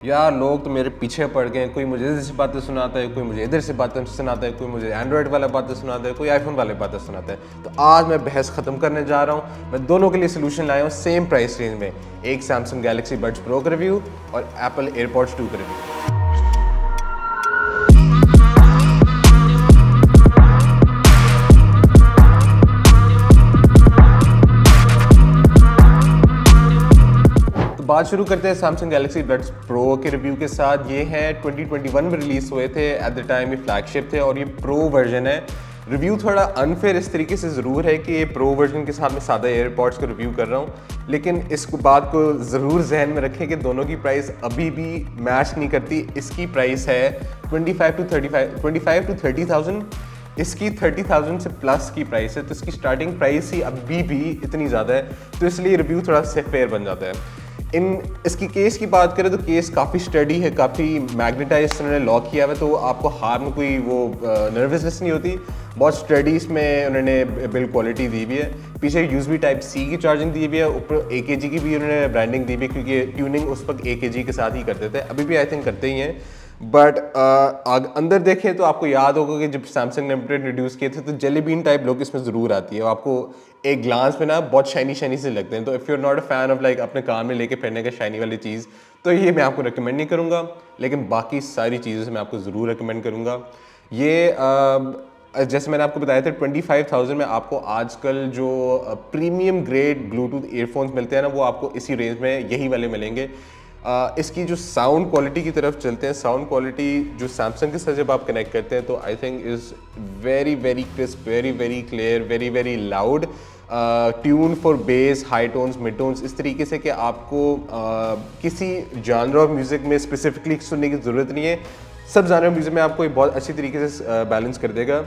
यार लोग तो मेरे पीछे पड़ गए हैं। कोई मुझे इधर से बातें सुनाता है, कोई मुझे इधर से बातें सुनाता है, कोई मुझे एंड्रॉयड वाला बातें सुनाता है, कोई आईफोन वाले बातें सुनाता है। तो आज मैं बहस ख़त्म करने जा रहा हूँ। मैं दोनों के लिए सोल्यूशन लाया हूँ सेम प्राइस रेंज में। एक सैमसंग गैलेक्सी बड्स प्रो का रिव्यू और एप्पल एयरपॉड्स 2 का रिव्यू। बात शुरू करते हैं सैमसंग गैलेक्सी बड्स प्रो के रिव्यू के साथ। ये है 2021 में रिलीज़ हुए थे। एट द टाइम ये फ्लैगशिप थे और ये प्रो वर्जन है। रिव्यू थोड़ा अनफेयर इस तरीके से ज़रूर है कि ये प्रो वर्जन के साथ मैं सादा एयरपॉड्स को रिव्यू कर रहा हूँ, लेकिन इस बात को ज़रूर जहन में रखें कि दोनों की प्राइस अभी भी मैच नहीं करती। इसकी प्राइस है 25 to 30,000, इसकी 30,000 से प्लस की प्राइस है। तो इसकी स्टार्टिंग प्राइस ही अभी भी इतनी ज़्यादा है, तो इसलिए रिव्यू थोड़ा से फेयर बन जाता है। इसकी केस की बात करें तो केस काफ़ी स्टडी है, काफ़ी मैग्नेटाइज उन्होंने लॉक किया हुआ है, तो आपको हाथ में कोई वो नर्वसनेस नहीं होती। बहुत स्टडी इसमें उन्होंने बिल्ड क्वालिटी दी हुई है। पीछे USB Type-C की चार्जिंग दी हुई है, ऊपर AKG की भी उन्होंने ब्रांडिंग दी हुई है, क्योंकि ट्यूनिंग उस वक्त AKG के साथ ही करते थे, अभी भी आई थिंक करते ही हैं। बट अंदर देखें तो आपको याद होगा कि जब सैमसंग ने इंट्रोड्यूस किए थे तो जेली बीन टाइप लुक इसमें ज़रूर आती है। आपको एक ग्लांस में ना बहुत शाइनी से लगते हैं। तो if you are not a fan of like अपने कान में लेके फिरने का शाइनी वाली चीज़, तो ये मैं आपको रिकमेंड नहीं करूँगा। लेकिन बाकी सारी चीज़ों से मैं आपको ज़रूर रिकमेंड करूँगा। ये जैसे मैंने आपको बताया था 25,000 में आपको आजकल जो प्रीमियम ग्रेड ब्लूटूथ ईयरफोन्स मिलते हैं ना, वो आपको इसी रेंज में यही वाले मिलेंगे। इसकी जो साउंड क्वालिटी की तरफ चलते हैं, साउंड क्वालिटी जो सैमसंग के साथ जब आप कनेक्ट करते हैं तो I think is very very crisp, very very clear, very very loud, tune for bass, high tones, mid tones, इस तरीके से कि आपको किसी जानर ऑफ म्यूज़िक में स्पेसिफिकली सुनने की ज़रूरत नहीं है। सब जानर ऑफ म्यूज़िक में आपको ये बहुत अच्छी तरीके से बैलेंस कर देगा।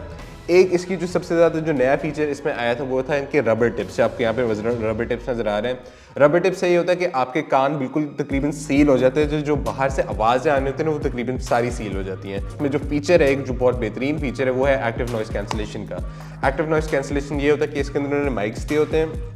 एक इसकी जो सबसे ज़्यादा जो नया फीचर इसमें आया था वो था इनके रबर टिप्स। आपके यहाँ पे रबर टिप्स नज़र आ रहे हैं। रबर टिप्स से ये होता है कि आपके कान बिल्कुल तकरीबन सील हो जाते हैं। जो बाहर से आवाज़ें आने होती हैं ना, वो तकरीबन सारी सील हो जाती हैं। इसमें जो फीचर है, एक जो बहुत बेहतरीन फीचर है, वो है एक्टिव नॉइस कैंसिलेशन का। एक्टिव नॉइस कैंसिलेशन ये होता है कि इसके अंदर उन्होंने माइक्स दिए होते हैं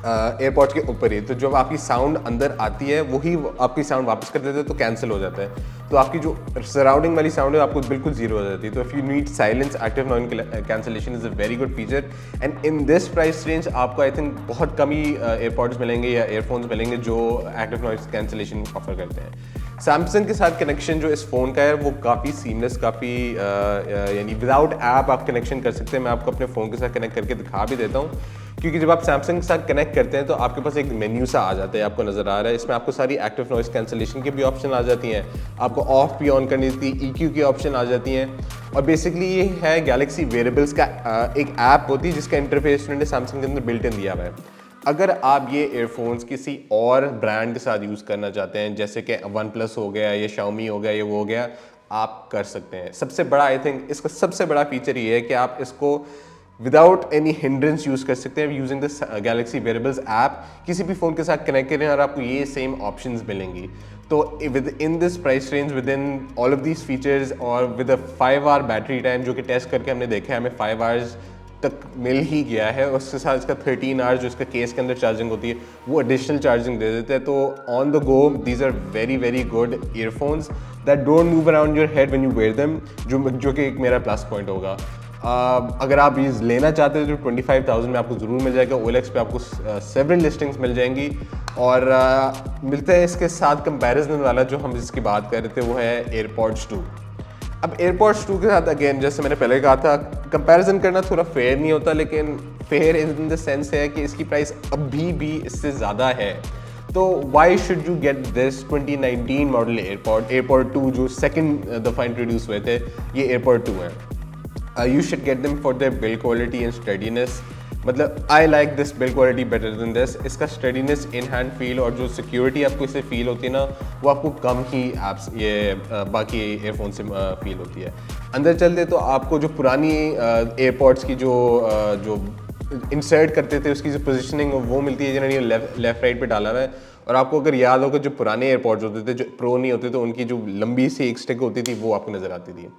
एयरपॉड्स के ऊपर ही, तो जब आपकी साउंड अंदर आती है वही आपकी साउंड वापस कर देते हैं, तो कैंसिल हो जाता है। तो आपकी जो सराउंडिंग वाली साउंड है आपको बिल्कुल जीरो हो जाती है। तो if you need silence, active noise cancellation is a very good feature. And in this price range आपको आई थिंक बहुत कम ही एयरपॉड्स मिलेंगे या एयरफोन्स मिलेंगे जो एक्टिव नॉइस कैंसिलेशन ऑफर करते हैं। सैमसंग के साथ कनेक्शन जो इस फ़ोन का है वो काफ़ी सीमलेस, काफ़ी यानी विदाउट ऐप आप कनेक्शन कर सकते हैं। मैं आपको अपने फ़ोन के साथ कनेक्ट करके दिखा भी देता हूँ, क्योंकि जब आप सैमसंग के साथ कनेक्ट करते हैं तो आपके पास एक मेन्यू सा आ जाता है, आपको नज़र आ रहा है। इसमें आपको सारी एक्टिव नॉइस कैंसिलेशन की भी ऑप्शन आ जाती हैं, आपको ऑफ भी ऑन करनी थी, EQ की ऑप्शन आ जाती हैं। और बेसिकली ये है गैलेक्सी वेरेबल्स का एक ऐप होती है जिसका इंटरफेस उन्होंने सैमसंग के अंदर बिल्ट इन दिया हुआ है। अगर आप ये एयरफोन्स किसी और ब्रांड के साथ यूज़ करना चाहते हैं, जैसे कि वन प्लस हो गया, ये Xiaomi हो गया, ये वो हो गया, आप कर सकते हैं। सबसे बड़ा आई थिंक इसका सबसे बड़ा फीचर ये है कि आप इसको विदाउट एनी हिंड्रेंस यूज़ कर सकते हैं using this Galaxy wearables app. किसी भी फ़ोन के साथ कनेक्ट करें और आपको ये सेम ऑप्शंस मिलेंगी। तो within this price range, within all of these features और with a 5 hour battery time, जो कि टेस्ट करके हमने देखा है हमें 5 आवर्स तक मिल ही गया है। उसके साथ इसका 13 आवर्स जो इसका केस के अंदर चार्जिंग होती है वो एडिशनल चार्जिंग दे देते हैं। तो on the go these are very very good earphones that don't move around your head when you wear them, जो कि एक मेरा प्लस पॉइंट होगा। अगर आप ये लेना चाहते हैं तो 25,000 में आपको ज़रूर मिल जाएगा। OLX पे आपको सेवरल लिस्टिंग्स मिल जाएंगी। और मिलते हैं इसके साथ कंपैरिजन वाला जो हम जिसकी बात कर रहे थे, वो है एयरपॉड्स 2। अब एयरपॉड्स 2 के साथ अगेन जैसे मैंने पहले कहा था, कंपैरिजन करना थोड़ा फेयर नहीं होता, लेकिन फेयर इन द सेंस है कि इसकी प्राइस अभी भी इससे ज़्यादा है। तो why should you get this 2019 model AirPod 2 जो सेकंड दफ़ा इंट्रोड्यूस हुए थे, ये एयरपॉड 2 है। You should get them for their build quality and steadiness। मतलब I like this build quality better than this। इसका steadiness, in hand feel और जो security आपको इससे feel होती है ना, वो आपको कम ही apps ये बाकी एयरफोन से feel होती है। अंदर चलते तो आपको जो पुरानी एयरपॉड्स की जो इंसर्ट करते थे उसकी जो पोजिशनिंग वो मिलती है, जिन्होंने लेफ्ट राइट पे डाला हुआ है। और आपको अगर याद होगा जो पुराने एयरपॉड्स होते थे जो प्रो नहीं होते थे, उनकी जो लंबी सी एक स्टिक होती थी वो आपको नज़र आती थी।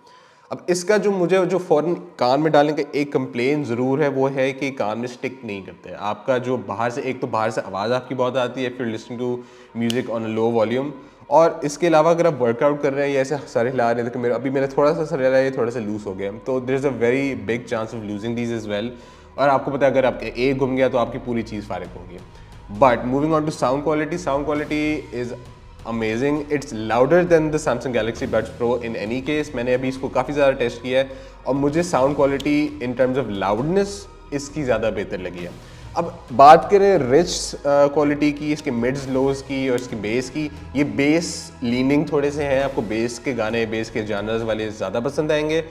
अब इसका जो मुझे जो फ़ौरन कान में डालने का एक कंप्लेन ज़रूर है, वो है कि कान में स्टिक नहीं करते। आपका जो बाहर से, एक तो बाहर से आवाज़ आपकी बहुत आती है, फिर listening to music on a low volume, और इसके अलावा अगर आप वर्कआउट कर रहे हैं या ऐसे सर हिला रहे हैं, तो अभी मेरा थोड़ा सा सर हिला है, थोड़ा सा लूज हो गया, तो there is a very big chance of losing these as well. और आपको पता है अगर आपके एक घूम गया तो आपकी पूरी चीज़ फारिग होगी। But moving on to sound quality is amazing, it's louder than the Samsung Galaxy Buds Pro in any case. मैंने अभी इसको काफ़ी ज़्यादा टेस्ट किया है और मुझे sound quality in terms of loudness इसकी ज़्यादा बेहतर लगी है। अब बात करें रिच क्वालिटी की, इसके मिड्स लोज की और इसकी बेस की, ये बेस लीनिंग थोड़े से हैं, आपको बेस के गाने, बेस के जानर्स वाले ज़्यादा पसंद आएंगे।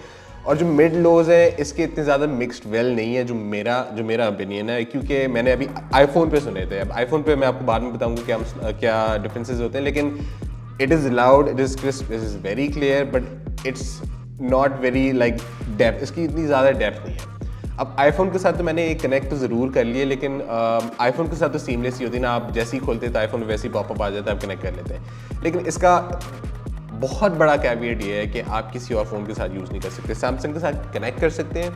और जो मिड लोज है इसके इतने ज़्यादा मिक्स्ड वेल नहीं है, जो मेरा ओपिनियन है, क्योंकि मैंने अभी आईफोन पे सुने थे। अब आईफोन पे मैं आपको बाद में बताऊंगा क्या डिफरेंसेस होते हैं, लेकिन it is loud, it is crisp, it is very clear, but it's not very like depth, इसकी इतनी ज़्यादा डेप्थ नहीं है। अब आईफोन के साथ तो मैंने एक कनेक्ट तो ज़रूर कर लिए, लेकिन आईफोन के साथ तो सीमलेस ही होती है ना, आप जैसे ही खोलते तो आईफोन वैसे ही पॉपअप आ जाता है, आप कनेक्ट कर लेते हैं। लेकिन इसका बहुत बड़ा कैविएट ये है कि आप किसी और फ़ोन के साथ यूज़ नहीं कर सकते। सैमसंग के साथ कनेक्ट कर सकते हैं,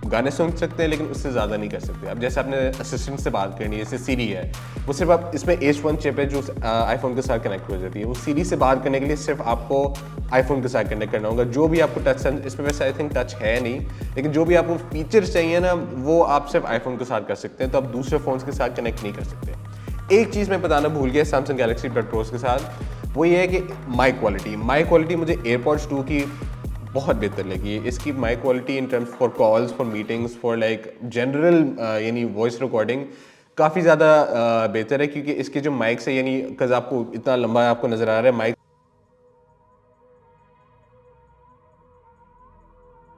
गाने सुन सकते हैं, लेकिन उससे ज़्यादा नहीं कर सकते। अब जैसे आपने असिस्टेंट से बात करनी है, जैसे सीरी है, वो सिर्फ आप इसमें H1 चिप है जो आईफोन के साथ कनेक्ट हो जाती है, वो सीरी से बात करने के लिए सिर्फ आपको आईफोन के साथ कनेक्ट करना होगा। जो भी आपको टच, इसमें वैसे आई थिंक टच है नहीं, लेकिन जो भी आपको फीचर्स चाहिए ना, वो आप सिर्फ आईफोन के साथ कर सकते हैं, तो आप दूसरे फ़ोन्स के साथ कनेक्ट नहीं कर सकते। एक चीज़ मैं बताना भूल गया सैमसंग गैलेक्सी बड प्रोस के साथ, वो ये है कि माइक क्वालिटी मुझे एयरपॉड्स 2 की बहुत बेहतर लगी है। इसकी mic quality in terms for calls, for meetings, for like general यानी वॉइस रिकॉर्डिंग काफ़ी ज़्यादा बेहतर है, क्योंकि इसके जो माइक्स है, यानी कज़ आपको इतना लंबा आपको नज़र आ रहा है, माइक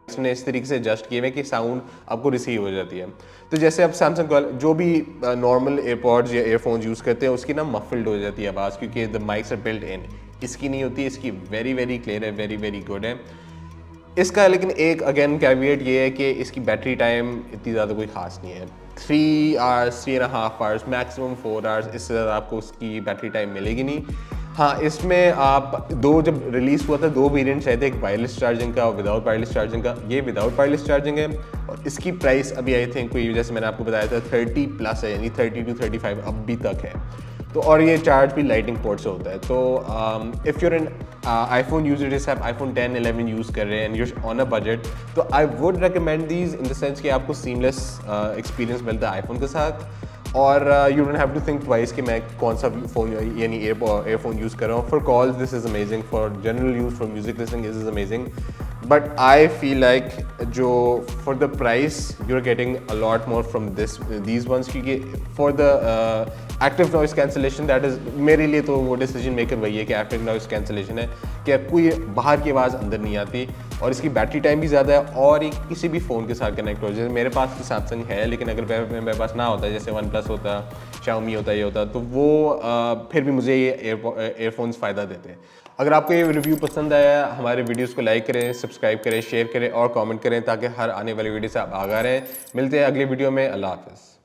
ने इस तरीके से एडजस्ट किए हुए कि साउंड आपको रिसीव हो जाती है। तो जैसे अब सैमसंग जो भी नॉर्मल एयरपॉड्स या एयरफोन्स यूज़ करते हैं, उसकी ना मफल्ड हो जाती है आवाज़, क्योंकि the mics are built in. इसकी नहीं होती, इसकी वेरी वेरी क्लियर है, वेरी वेरी गुड है इसका। लेकिन एक अगेन कैविएट ये है कि इसकी बैटरी टाइम इतनी ज़्यादा कोई ख़ास नहीं है, 3 आवर्स, 3.5 आवर्स, मैक्सिमम 4 आवर्स, इससे ज़्यादा आपको उसकी बैटरी टाइम मिलेगी नहीं। हाँ, इसमें आप जब रिलीज़ हुआ था 2 वेरिएंट्स आए थे, एक वायरलेस चार्जिंग का और विदाउट वायरलेस चार्जिंग का। ये विदाउट वायरलेस चार्जिंग है और इसकी प्राइस अभी आई थिंक कोई, जैसे मैंने आपको बताया था, 30+ है, यानी 30 to 35 अभी तक है। तो और ये चार्ज भी लाइटिंग पोर्ट से होता है। तो if you're an iPhone user, जैसे आप आईफोन 10, 11 यूज़ कर रहे हैं and you're on a budget, तो I would recommend these in the sense कि आपको सीमलेस एक्सपीरियंस मिलता है आईफोन के साथ, और you don't have to think twice कि मैं कौन सा फ़ोन यानी एयरफोन यूज़ कर रहा हूँ। For calls this is amazing, for general use, for music listening this is amazing, but I feel like जो for the price you are getting a lot more from these ones, क्योंकि for the active noise cancellation, that is मेरे लिए तो वो decision maker वही है कि active noise cancellation है कि कोई बाहर की आवाज़ अंदर नहीं आती, और इसकी बैटरी टाइम भी ज़्यादा है, और ये किसी भी फ़ोन के साथ कनेक्ट हो। जैसे मेरे पास तो सैमसंग है, लेकिन अगर मेरे पास ना होता, जैसे वन प्लस होता, शाओमी होता, ये होता, तो वो फिर भी मुझे ये एयरफोन्स फ़ायदा देते हैं। अगर आपको ये रिव्यू पसंद आया, हमारे वीडियोस को लाइक करें, सब्सक्राइब करें, शेयर करें और कमेंट करें, ताकि हर आने वाली वीडियो से आप आगाह रहें। मिलते हैं अगले वीडियो में। अल्लाह हाफ़िज़।